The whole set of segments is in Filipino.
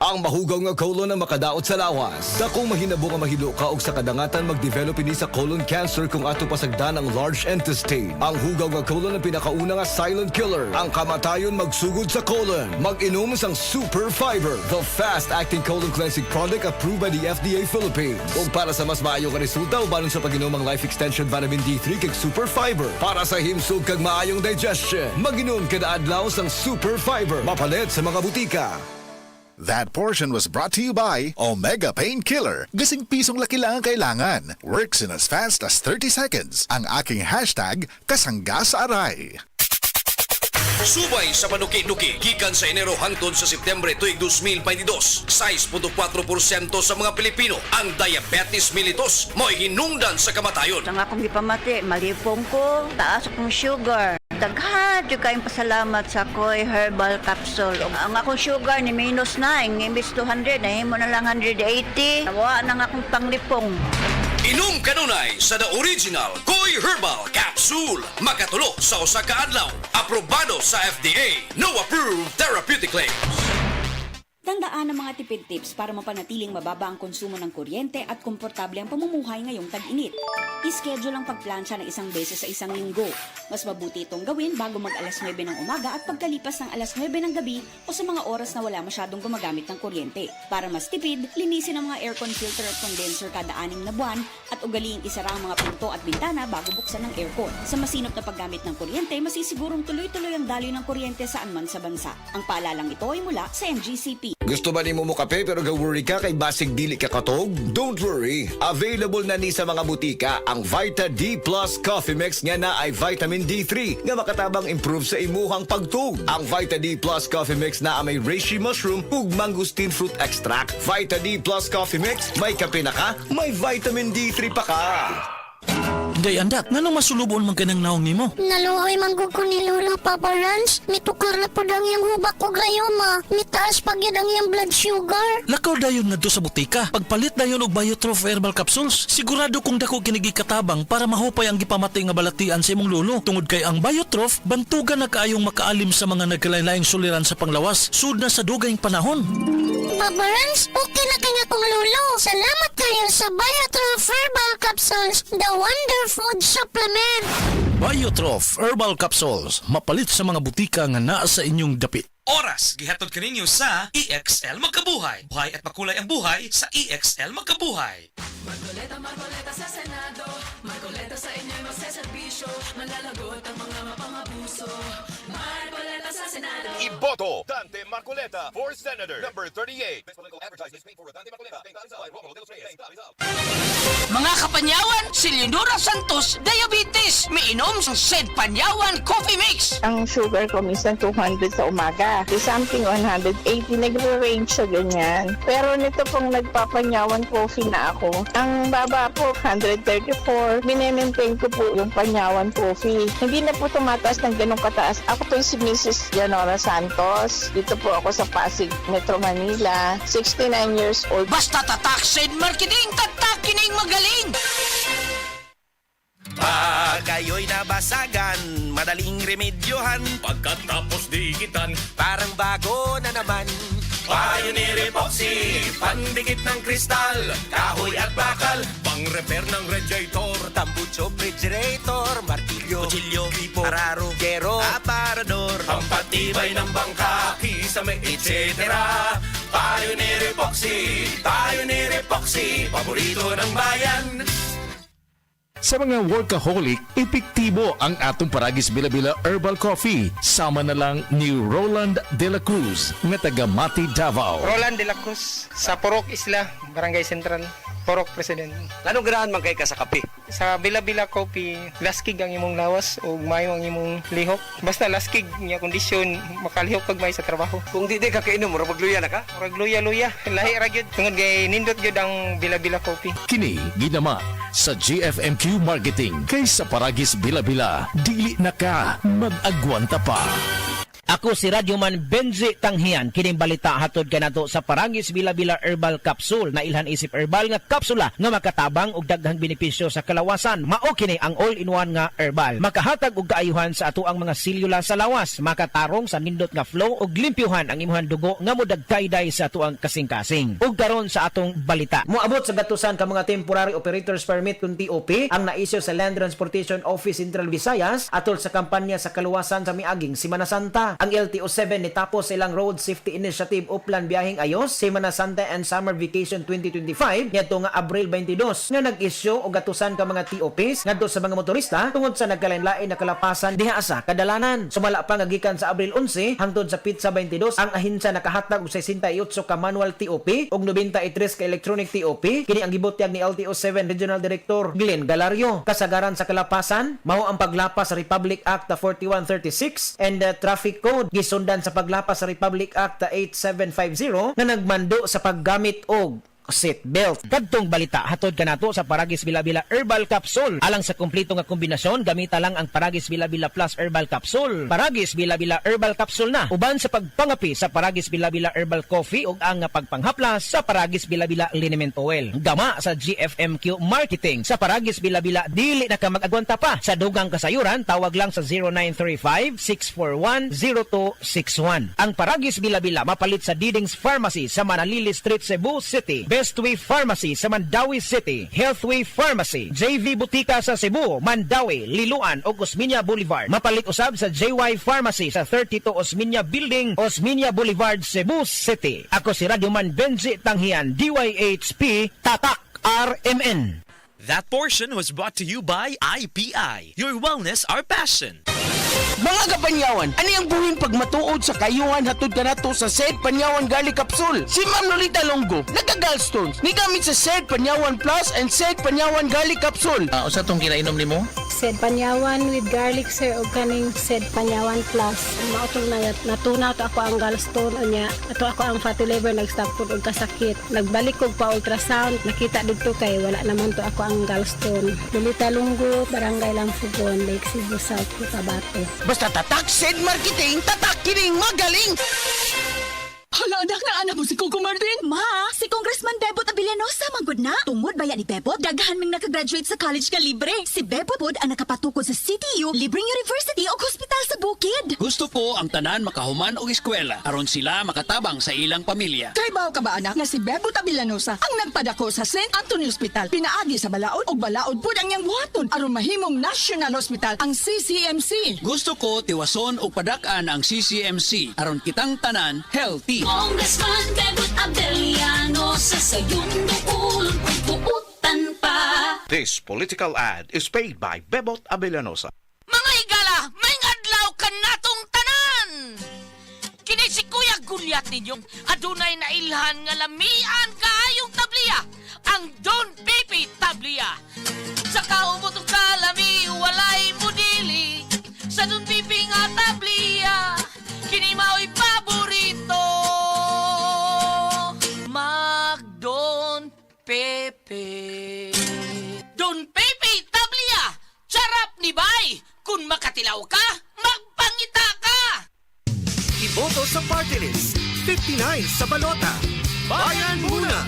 Ang mahugaw nga colon na makadaot sa lawas. Sa kung mahinabo nga mahilo ka og sa kadangatan mag-develop ini sa colon cancer kung ato pasagdan ang large intestine. Ang hugaw nga colon ang pinakauna nga silent killer. Ang kamatayon magsugod sa colon. Mag-inom sang Super Fiber, the fast-acting colon cleansing product approved by the FDA Philippines. Ug para sa mas maayo nga resulta ubanon sa pag-inom ang Life Extension Vitamin D3 kag Super Fiber. Para sa himsog kag maayong digestion, mag-inom kada adlaw sang Super Fiber. Mapalit sa mga butika. That portion was brought to you by Omega Painkiller. Gising pisong laki lang ang kailangan. Works in as fast as 30 seconds. Ang aking hashtag, kasangga sa aray. Subay sa panuki-nuki gikan sa Enero hangtod sa Setyembre tuig 2022. 6.4% sa mga Pilipino ang diabetes mellitus mo'y hinungdan sa kamatayon. Ang akong gipamati, malipong ko, taas akong sugar. Daghan jud kayong pasalamat sa Koy Herbal Capsule. Ang akong sugar ni minus 9, imbis 200, nahimo na lang 180. Nawa nang akong panglipong. Inom kanunay sa The Original Koy Herbal Capsule. Makatulo sa usa ka adlaw. Aprobado sa FDA. No approved therapeutic claims. Tandaan ang mga tipid tips para mapanatiling mababa ang konsumo ng kuryente at komportable ang pamumuhay ngayong tag-init. I-schedule ang pagplansya ng isang beses sa isang linggo. Mas mabuti itong gawin bago mag alas 9 ng umaga at pagkalipas ng alas 9 ng gabi o sa mga oras na wala masyadong gumagamit ng kuryente. Para mas tipid, linisin ang mga aircon filter at condenser kada 6 na buwan at ugaliing isara ang mga pinto at bintana bago buksan ng aircon. Sa masinop na paggamit ng kuryente, masisigurong tuloy-tuloy ang daloy ng kuryente saan man sa bansa. Ang paalalang ito ay mula sa NGCP. Gusto ba ni mo kape pero ga-worry ka kay basig dili ka katog? Don't worry. Available na ni sa mga butika ang Vita D Plus Coffee Mix nga na ay vitamin D3 nga makatabang improve sa imuhang pagtug. Ang Vita D Plus Coffee Mix na may reishi mushroom ug mangosteen fruit extract. Vita D Plus Coffee Mix, may kape na ka, may vitamin D3 pa ka. Day andak, nga masulubon man ka ng naong nimo? Naluoy manggug ko ni Lolo, Papa Rans. Mitukar na po ang iyang hubak ko grayoma. Mitaas pag yan ang iyang blood sugar. Lakaw dayon nga do sa butika. Pagpalit dayon og Biotrof Herbal Capsules. Sigurado kung dako kinigi katabang para mahupay ang gipamatay nga balatian sa imong lolo. Tungod kay ang Biotrof, bantugan na kaayong makaalim sa mga nagkalain-laing suliran sa panglawas. Sud na sa dugayng panahon. Papa Rans, okay na kanya kong Lolo. Salamat kayo sa Biotrof Herbal Capsules, the Wonder Food Supplement. Biotrof Herbal Capsules. Mapalit sa mga butika nga naa sa inyong dapit. Oras, gihatod kaninyo sa EXL Magkabuhay. Buhay at makulay ang buhay sa EXL Magkabuhay. Markoleta sa Senado. Markoleta sa inyo'y magseserbisyo. Manlalagot ang mga mapangabuso. Markoleta sa Senado. Iboto Dante Marcoleta for Senator number 38. Mga kapanyawan, si Leonora Santos, diabetes. Miinom sa Sed Panyawan Coffee Mix. Ang sugar ko minsan 200 sa umaga. Something 180, nagre-range sa ganyan. Pero nito pong nagpapanyawan coffee na ako. Ang baba po, 134. Binemaintain ko po yung panyawan coffee. Hindi na po tumataas ng ganong kataas. Ako po si Mrs. Leonora Santos. Dito po ako sa Pasig, Metro Manila. 69 years old. Basta tatak Sed Marketing, tatak kining magaling. Pag ayo'y nabasagan, madaling remedyohan. Pagkatapos dikitan, Parang bago na naman. Pioneer Epoxy, pandikit ng kristal, kahoy at bakal, pang-repair ng radiator, Tambucho, refrigerator, martilyo, kutsilyo, gripo, araro, gero, aparador, pampatibay ng bangka, kisame, etc. Pioneer Epoxy, paborito ng bayan. Sa mga workaholic, epektibo ang atong Paragis Bila-Bila Herbal Coffee. Sama na lang ni Roland De La Cruz, nga taga Mati, Davao. Roland De La Cruz, sa Purok Isla, Barangay Central, Purok President. Anong ganahan man kay ka sa kape? Sa Bila-Bila Coffee, laskig ang imong lawas o mayo ang imong lihok. Basta laskig niya kondisyon, makalihok kag may sa trabaho. Kung di ka kainom, magluya na ka? Ragluya-luya, lahi ra gyud. Tungod kay nindot gyud ang Bila-Bila Coffee. Kini ginama sa GFMQ Marketing. Kaysa Paragis Bila-Bila, dili na ka mag-agwanta pa. Ako si Radyoman Benji Tanghian, kining balita hatod kanato sa Paragis Bila-Bila Herbal Capsule na ilhan isip herbal nga kapsula nga makatabang og daghang benepisyo sa kalawasan. Mao kini ang all-in-one nga herbal. Makahatag og kaayuhan sa ato ang mga selula sa lawas, makatarong sa nindot nga flow og limpyuhan ang imuhang dugo nga modagkayday sa ato ang kasing-kasing. Ug karon sa atong balita. Moabot sa gatusan ka mga temporary operators permit kun TOP ang naisyo sa Land Transportation Office Central Visayas atol sa kampanya sa kaluwasan sa miaging Semana Santa. Ang LTO7 nitapos silang Road Safety Initiative Uplan Biyahing Ayos, Semana Santa and Summer Vacation 2025 ngadto nga Abril 22 nga nag-isyu og gatusan ka mga TOPs ngadto sa mga motorista tungod sa nagkalain-lain na kalapasan diha sa kadalanan. Sumala pa nga gikan sa Abril 11 hangtod sa Pitsa 22 ang ahensya nakahatag og 68 ka manual TOP ug 93 ka electronic TOP. Kini ang gibutyag ni LTO7 Regional Director Glenn Galario. Kasagaran sa kalapasan mao ang paglapas sa Republic Act 4136 and Traffic Code gisundan sa paglapas sa Republic Act 8750 na nagmando sa paggamit og seat belt. Kadtong balita hatod kanato sa Paragis Bila-Bila Herbal Capsule. Alang sa kumpleto nga kombinasyon, gamita lang ang Paragis Bila-Bila Plus Herbal Capsule. Paragis Bila-Bila Herbal Capsule na uban sa pagpangapi sa Paragis Bila-Bila Herbal Coffee ug ang pagpanghaplas sa Paragis Bila-Bila Liniment Oil. Gama sa GFMQ Marketing sa Paragis Bila-Bila dili na ka mag-agwanta pa. Sa dugang kasayuran tawag lang sa 0935-641-0261. Ang Paragis Bila-Bila mapalit sa Didings Pharmacy sa Manalili Street, Cebu City. Bestway Pharmacy sa Mandawi City, Healthway Pharmacy, JV Butika sa Cebu, Mandawi, Liloan ug Osmeña Boulevard. Mapalit usab sa JY Pharmacy sa 32 Osmeña Building, Osmeña Boulevard, Cebu City. Ako si Radyoman Benji Tanghian, DYHP, Tatak RMN. That portion was brought to you by IPI. Your wellness, our passion. Mga kapanyawan, ani ang buhin pag matuod sa kayuhan hatod kanato sa Sed Panyawan Garlic Capsule. Si Ma'am Lolita Longo, nagka-gallstones. Ni gamit sa Sed Panyawan Plus and Sed Panyawan Garlic Capsule. Usa tong kinainom nimo? Sed Panyawan with garlic sir o kaning Sed Panyawan Plus. Mao tong natunaw to ako ang gallstone unya. Ato ako ang fatty liver nag-stop pud og kasakit. Nagbalik og pa ultrasound, nakita didto kay wala naman to ako ang gallstone. Lolita Longo, Barangay Lampugon, Lake Cebu South, Cotabato. Basta tatak Sed Marketing, tatak kining magaling! Hala, anak na anak mo si Coco Martin. Ma, si Congressman Bebot Abilianosa, manggod na. Tungod bayan ni Bebot, daghan ming nakagraduate sa college ka libre. Si Bebot pod ang nakapatukod sa CTU, libreng university o hospital sa bukid. Gusto ko ang tanan makahuman og eskwela aron sila makatabang sa ilang pamilya. Kay bao ka ba anak nga si Bebot Abilianosa ang nagpadako sa St. Anthony Hospital. Pinaagi sa balaod og balaod pod ang iyang buhaton aron mahimong National Hospital ang CCMC. Gusto ko tiwason og padak-an ang CCMC aron kitang tanan healthy. Congressman Bebot Abilianosa sa iyong dukulon kung puutan pa. This political ad is paid by Bebot Abilianosa. Mga higala, may adlaw ka natong tanan! Kini si Kuya Gulyat ninyong adunay na ilhan nga lamian kaayong tabliya, ang Don Pipi Tabliya. Sa kaumutong kalami, walay mudili, sa Don Pipi nga tabliya, kini mao'y paborito. Mag-Don Pepe. Don Pepe Tablia! Charap ni Bay! Kung makatilaw ka, magpangita ka! Iboto sa party list. 59 sa balota. Bayan muna!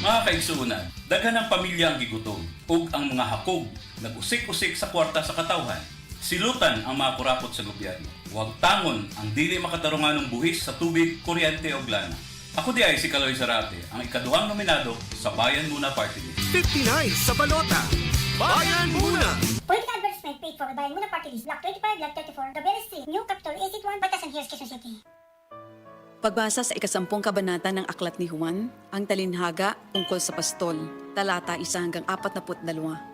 Mga kaigsuunan, daghan ang pamilya ang gigutom ug ang mga hakog nag-usik-usik sa kwarta sa katawhan. Silutan ang mga kurapot sa gobyerno. Huwag tangon ang dili makatarungan ng buhis sa tubig, kuryente o lana. Ako di ay si Kaloy Zarate, ang ikaduhang nominado sa Bayan Muna Party List. 59 sa balota. Bayan muna! Political advertisement paid for by Bayan Muna Party List. Block 25, Block 34, Gabriel Street, New Capital, Exit 1, Batasan Hills, Quezon City. Pagbasa sa 10 kabanata ng Aklat ni Juan, ang talinhaga tungkol sa pastol, talata 1-42.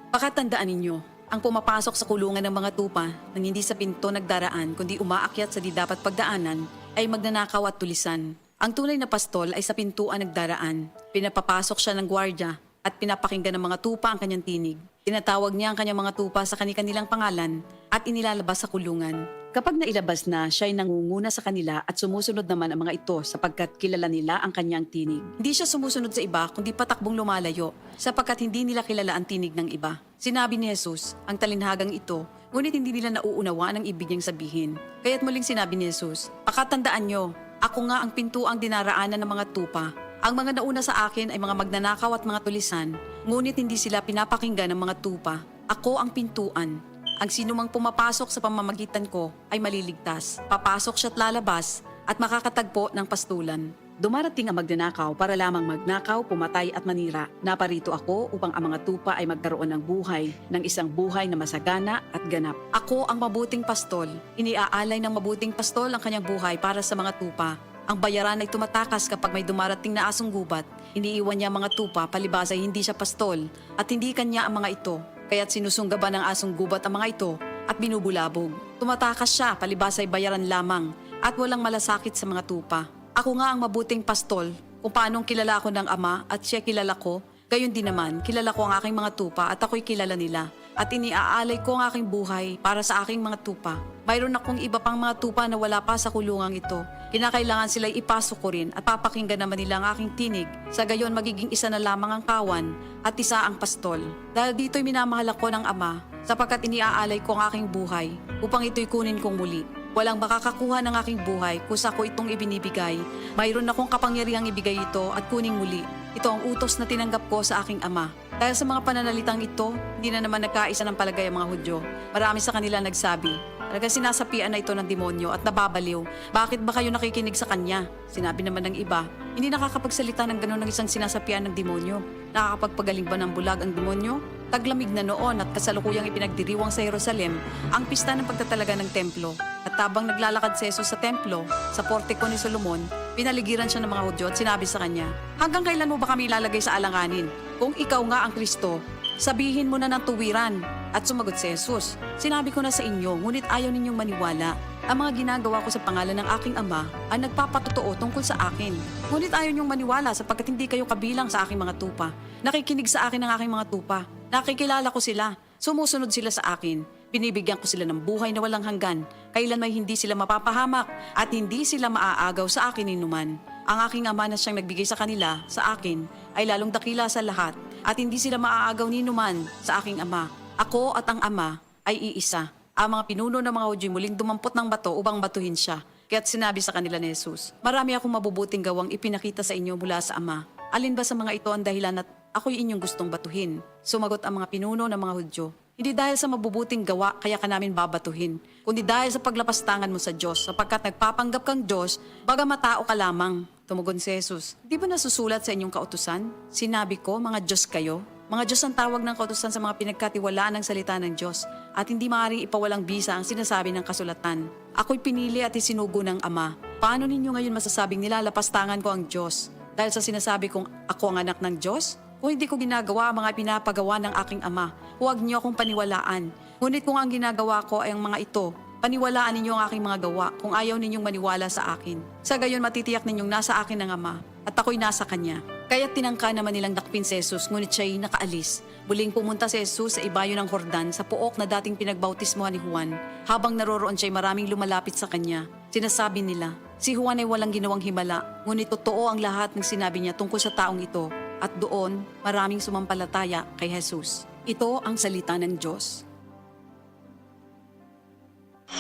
Pakatandaan ninyo, ang pumapasok sa kulungan ng mga tupa nang hindi sa pinto nagdaraan kundi umaakyat sa di dapat pagdaanan ay magnanakaw at tulisan. Ang tunay na pastol ay sa pintuan nagdaraan. Pinapapasok siya ng gwardya at pinapakinggan ng mga tupa ang kanyang tinig. Tinatawag niya ang kanyang mga tupa sa kanilang pangalan at inilalabas sa kulungan. Kapag nailabas na, siya ay nangunguna sa kanila at sumusunod naman ang mga ito sapagkat kilala nila ang kanyang tinig. Hindi siya sumusunod sa iba kundi patakbong lumalayo sapagkat hindi nila kilala ang tinig ng iba. Sinabi ni Jesus, ang talinhagang ito ngunit hindi nila nauunawaan ang ibig niyang sabihin. Kaya't muling sinabi ni Jesus, "Pakatandaan nyo, ako nga ang pintuang dinaraanan ng mga tupa. Ang mga nauna sa akin ay mga magnanakaw at mga tulisan, ngunit hindi sila pinapakinggan ng mga tupa. Ako ang pintuan. Ang sinumang pumapasok sa pamamagitan ko ay maliligtas. Papasok siya't lalabas at makakatagpo ng pastulan." Dumarating ang magnanakaw para lamang magnakaw, pumatay at manira. Naparito ako upang ang mga tupa ay magkaroon ng buhay, ng isang buhay na masagana at ganap. Ako ang mabuting pastol. Iniaalay ng mabuting pastol ang kanyang buhay para sa mga tupa. Ang bayaran ay tumatakas kapag may dumarating na asong gubat. Iniiwan niya ang mga tupa, palibas ay hindi siya pastol at hindi kanya ang mga ito. Kaya't sinusunggaban ng asong gubat ang mga ito at binubulabog. Tumatakas siya, palibas ay bayaran lamang at walang malasakit sa mga tupa. Ako nga ang mabuting pastol, kung paanong kilala ako ng Ama at siya kilala ko, gayon din naman, kilala ko ang aking mga tupa at ako'y kilala nila. At iniaalay ko ang aking buhay para sa aking mga tupa. Mayroon akong iba pang mga tupa na wala pa sa kulungang ito. Kinakailangan sila'y ipasok ko rin at papakinggan naman nila ang aking tinig. Sa gayon magiging isa na lamang ang kawan at isa ang pastol. Dahil dito'y minamahal ako ng Ama, sapagkat iniaalay ko ang aking buhay upang ito'y kunin kong muli. Walang makakakuha ng aking buhay kung sa ko itong ibinibigay. Mayroon akong kapangyarihang ibigay ito at kuning muli. Ito ang utos na tinanggap ko sa aking Ama. Dahil sa mga pananalitang ito, hindi na naman nagkaisa ng palagay ang mga Hudyo. Marami sa kanila nagsabi, talagang sinasapian na ito ng demonyo at nababaliw. Bakit ba kayo nakikinig sa kanya? Sinabi naman ng iba, hindi nakakapagsalita ng gano'n ng isang sinasapian ng demonyo. Nakakapagpagaling ba ng bulag ang demonyo? Taglamig na noon at kasalukuyang ipinagdiriwang sa Jerusalem ang pista ng pagtatalaga ng templo. At habang naglalakad si Jesus sa templo, sa portiko ni Solomon, pinaligiran siya ng mga Hudyo at sinabi sa kanya, "Hanggang kailan mo ba kami ilalagay sa alanganin? Kung ikaw nga ang Kristo, sabihin mo na ng tuwiran." At sumagot si Jesus, "Sinabi ko na sa inyo, ngunit ayaw ninyong maniwala. Ang mga ginagawa ko sa pangalan ng aking Ama ay nagpapatotoo tungkol sa akin. Ngunit ayaw ninyong maniwala sapagkat hindi kayo kabilang sa aking mga tupa. Nakikinig sa akin ang aking mga tupa. Nakikilala ko sila. Sumusunod sila sa akin. Binibigyan ko sila ng buhay na walang hanggan. Kailan may hindi sila mapapahamak at hindi sila maaagaw sa akin inuman. Ang aking Ama na siyang nagbigay sa kanila, sa akin, ay lalong dakila sa lahat at hindi sila maaagaw ni inuman sa aking Ama. Ako at ang Ama ay iisa." Ang mga pinuno ng mga Hudyo muling dumampot ng bato upang batuhin siya. Kaya't sinabi sa kanila ni Jesus, "Marami akong mabubuting gawang ipinakita sa inyo mula sa Ama. Alin ba sa mga ito ang dahilan at ako'y inyong gustong batuhin?" Sumagot ang mga pinuno ng mga Hudyo, "Hindi dahil sa mabubuting gawa kaya ka namin babatuhin, kundi dahil sa paglapastangan mo sa Diyos, sapagkat nagpapanggap kang Diyos, bagamat tao ka lamang." Tumugon si Jesus, "Di ba nasusulat sa inyong kautusan? Sinabi ko, mga Diyos kayo." Mga Diyos ang tawag ng kautusan sa mga pinagkatiwalaan ng salita ng Diyos at hindi maaaring ipawalang bisa ang sinasabi ng kasulatan. Ako'y pinili at isinugo ng Ama. Paano ninyo ngayon masasabing nilalapastangan ko ang Diyos? Dahil sa sinasabi kong ako ang anak ng Diyos? Kung hindi ko ginagawa ang mga pinapagawa ng aking Ama, huwag niyo akong paniwalaan. Ngunit kung ang ginagawa ko ay ang mga ito, paniwalaan ninyo ang aking mga gawa kung ayaw ninyong maniwala sa akin. Sa gayon matitiyak ninyong nasa akin ang Ama at ako'y nasa Kanya. Kaya tinangka naman nilang dakpin si Jesus, ngunit siya'y nakaalis. Muling pumunta si Jesus sa ibayo ng Jordan sa puok na dating pinagbautismohan ni Juan. Habang naroroon siya'y maraming lumalapit sa kanya. Sinasabi nila, si Juan ay walang ginawang himala, ngunit totoo ang lahat ng sinabi niya tungkol sa taong ito. At doon, maraming sumampalataya kay Jesus. Ito ang salita ng Diyos.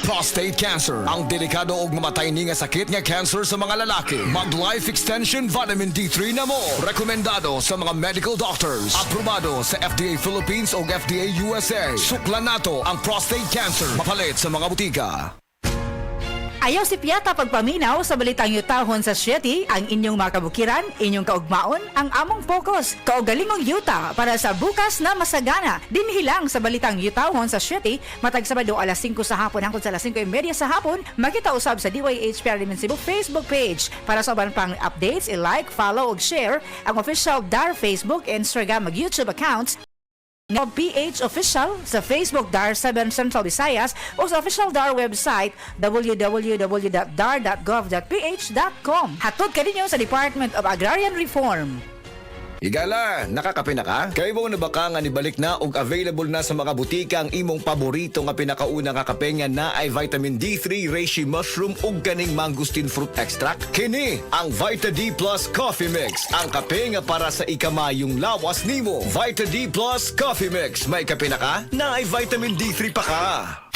Prostate cancer, ang delikado ug mamatay ni nga sakit nga cancer sa mga lalaki. Mag Life Extension Vitamin D3 na mo. Rekomendado sa mga medical doctors. Aprobado sa FDA Philippines ug FDA USA. Suklan nato ang prostate cancer. Mapalit sa mga butika. Ayaw si Piata pagpaminaw sa balitang yutahon sa Sieti, ang inyong mga kabukiran, inyong kaugmaon, ang among focus, kaugalingong yuta para sa bukas na masagana. Dinhilang sa balitang yutahon sa Sieti, matag Sabado alas 5 sa hapon hangtod sa alas 5:30 sa hapon, makita usab sa DYH Parliament Cebu Facebook page. Para sa uban pang updates, i-like, follow ug share ang official DAR Facebook, Instagram ug YouTube accounts ng PH Official sa Facebook DAR 7 Central Visayas o sa official DAR website www.dar.gov.ph.com. Hatod kaninyo sa Department of Agrarian Reform. Igala, nakakape na ka? Kay mo na ba ka nga nibalik na og available na sa mga butika ang imong paborito nga pinakauna nga kape nga na ay vitamin D3, reishi mushroom ug ganing mangosteen fruit extract? Kini ang Vita D Plus Coffee Mix, ang kape nga para sa ikamayong lawas nimo. Vita D Plus Coffee Mix, may kape na ka? Na ay vitamin D3 pa ka.